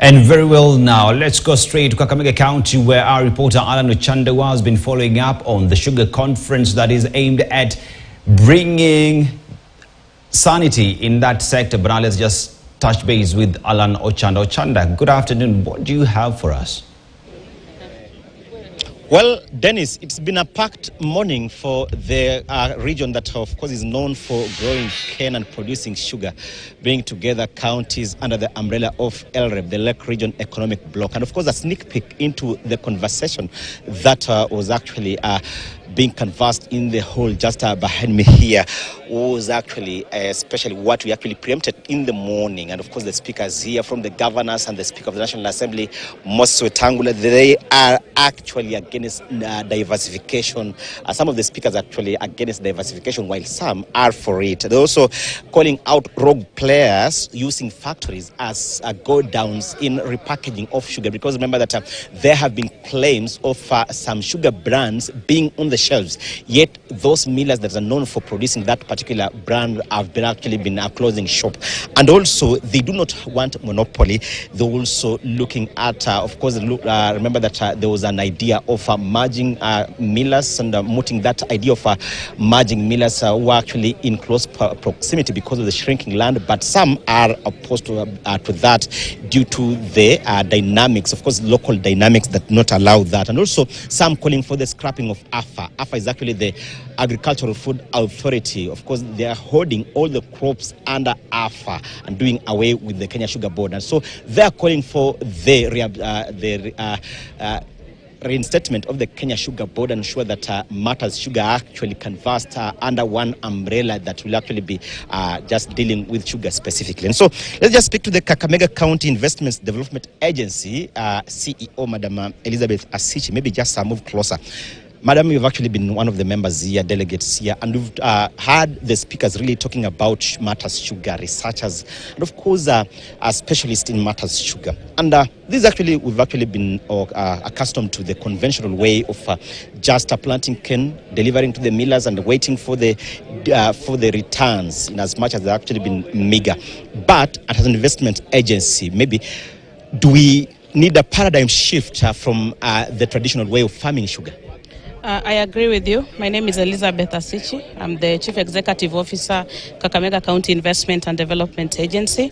And very well now, let's go straight to Kakamega County, where our reporter Alan Ochandawa has been following up on the sugar conference that is aimed at bringing sanity in that sector. But now let's just touch base with Alan Ochanda. Ochanda, good afternoon. What do you have for us? Well, Dennis, it's been a packed morning for the region that, of course, is known for growing cane and producing sugar, bringing together counties under the umbrella of LREB, the Lake Region Economic Bloc. And, of course, a sneak peek into the conversation that was actually being conversed in the hall just behind me here was actually especially what we actually preempted in the morning. And, of course, the speakers here from the governors and the Speaker of the National Assembly, Moses Wetangula, they are actually against diversification. Some of the speakers are actually against diversification, while some are for it. They're also calling out rogue players using factories as go downs in repackaging of sugar, because remember that there have been claims of some sugar brands being on the shelves, yet those millers that are known for producing that particular brand have been closing shop. And also they do not want monopoly. They're also looking at of course remember that there was an idea of merging millers, and mooting that idea of merging millers who are actually in close proximity because of the shrinking land, but some are opposed to that due to the dynamics, of course local dynamics that not allow that. And also some calling for the scrapping of AFA. AFA is actually the Agricultural Food Authority. Of course, they are holding all the crops under AFA and doing away with the Kenya Sugar Board. And so they are calling for the reinstatement of the Kenya Sugar Board and ensure that matters sugar are actually conversed under one umbrella that will actually be just dealing with sugar specifically. And so let's just speak to the Kakamega County Investments Development Agency CEO, Madam Elizabeth Asichi. Maybe just move closer. Madam, you've actually been one of the members here, delegates here, and we've heard the speakers really talking about matters sugar, researchers, and of course a specialist in matters sugar. And this actually, we've actually been accustomed to the conventional way of just planting cane, delivering to the millers and waiting for the returns, in as much as they've actually been meager. But as an investment agency, maybe do we need a paradigm shift from the traditional way of farming sugar? I agree with you. My name is Elizabeth Asichi. I'm the Chief Executive Officer, Kakamega County Investment and Development Agency.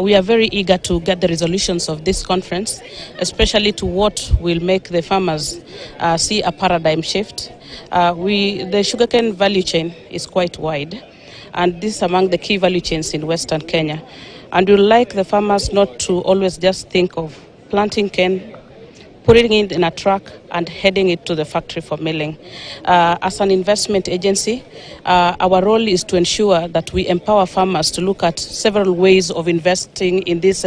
We are very eager to get the resolutions of this conference, especially to what will make the farmers see a paradigm shift. The sugarcane value chain is quite wide, and this is among the key value chains in Western Kenya. And we like the farmers not to always just think of planting cane, putting it in a truck and heading it to the factory for milling. As an investment agency, our role is to ensure that we empower farmers to look at several ways of investing in this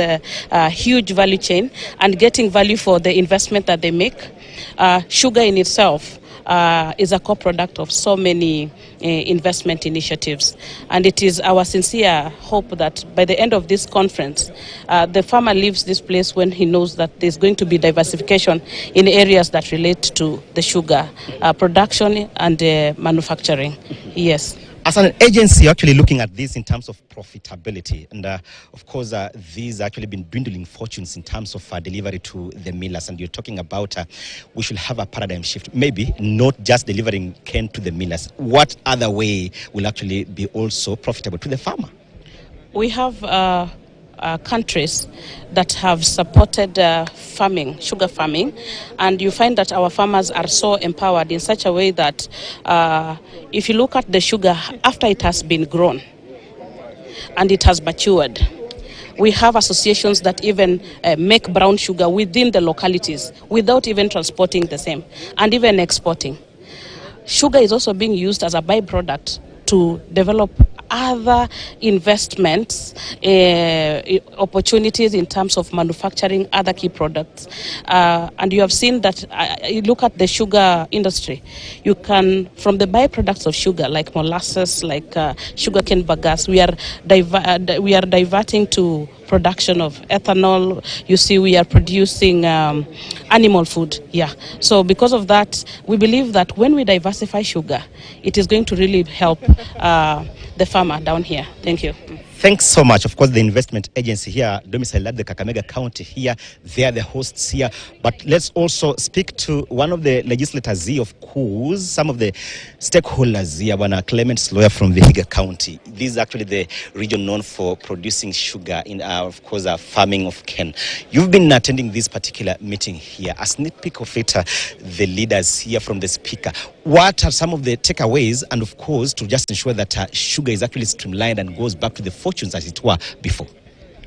huge value chain and getting value for the investment that they make. Sugar in itself is a co-product of so many investment initiatives. And it is our sincere hope that by the end of this conference, the farmer leaves this place when he knows that there's going to be diversification in areas that relate to the sugar production and manufacturing. Yes. As an agency, you're actually looking at this in terms of profitability. And of course, these actually been dwindling fortunes in terms of delivery to the millers. And you're talking about we should have a paradigm shift, maybe not just delivering cane to the millers. What other way will actually be also profitable to the farmer? We have countries that have supported farming, sugar farming, and you find that our farmers are so empowered in such a way that if you look at the sugar after it has been grown and it has matured, we have associations that even make brown sugar within the localities without even transporting the same and even exporting. Sugar is also being used as a byproduct to develop other investments, opportunities in terms of manufacturing other key products. And you have seen that, you look at the sugar industry, you can, from the byproducts of sugar, like molasses, like sugarcane bagasse, we are diverting to production of ethanol. You see, we are producing animal food. Yeah. So because of that, we believe that when we diversify sugar, it is going to really help the farmer down here. Thank you. Thanks so much. Of course, the investment agency here, domiciled at the Kakamega County here, they are the hosts here. But let's also speak to one of the legislators here, of course, some of the stakeholders here, Bwana Clement's lawyer from Vihiga County. This is actually the region known for producing sugar in, of course, farming of cane. You've been attending this particular meeting here. A sneak peek of it, the leaders here from the speaker. What are some of the takeaways, and of course, to just ensure that sugar is actually streamlined and goes back to the fortunes as it were before?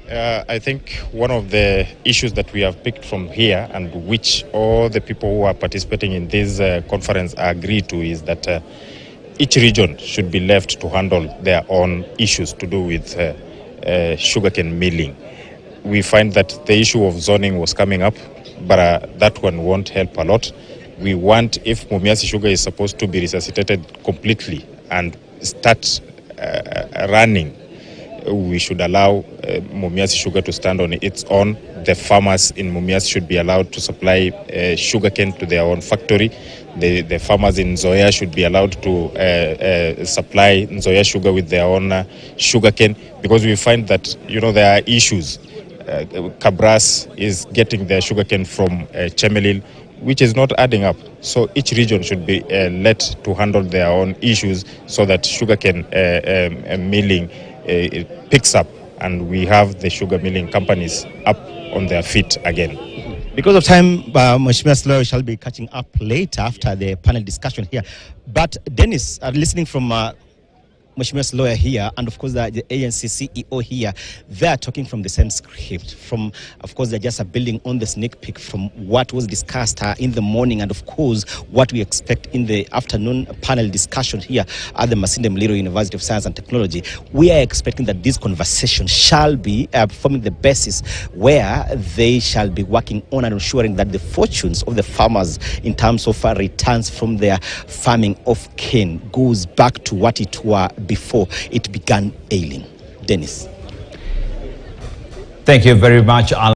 I think one of the issues that we have picked from here, and which all the people who are participating in this conference agree to, is that each region should be left to handle their own issues to do with sugarcane milling. We find that the issue of zoning was coming up, but that one won't help a lot. We want, if Mumias sugar is supposed to be resuscitated completely and start running, we should allow Mumias sugar to stand on its own. The farmers in Mumias should be allowed to supply sugarcane to their own factory. The farmers in Nzoia should be allowed to supply Nzoia sugar with their own sugarcane, because we find that, you know, there are issues. Cabras is getting their sugarcane from Chemelil, which is not adding up. So each region should be let to handle their own issues, so that sugarcane milling picks up and we have the sugar milling companies up on their feet again. Because of time, Mheshimiwa Slow shall be catching up later after the panel discussion here. But Dennis, listening from Mheshimiwa's lawyer here, and of course the agency CEO here, they are talking from the same script. From, of course, they're just building on the sneak peek from what was discussed in the morning, and of course what we expect in the afternoon panel discussion here at the Masinde Muliro University of Science and Technology. We are expecting that this conversation shall be forming the basis where they shall be working on and ensuring that the fortunes of the farmers in terms of returns from their farming of cane goes back to what it was before it began ailing. Dennis. Thank you very much, Alan.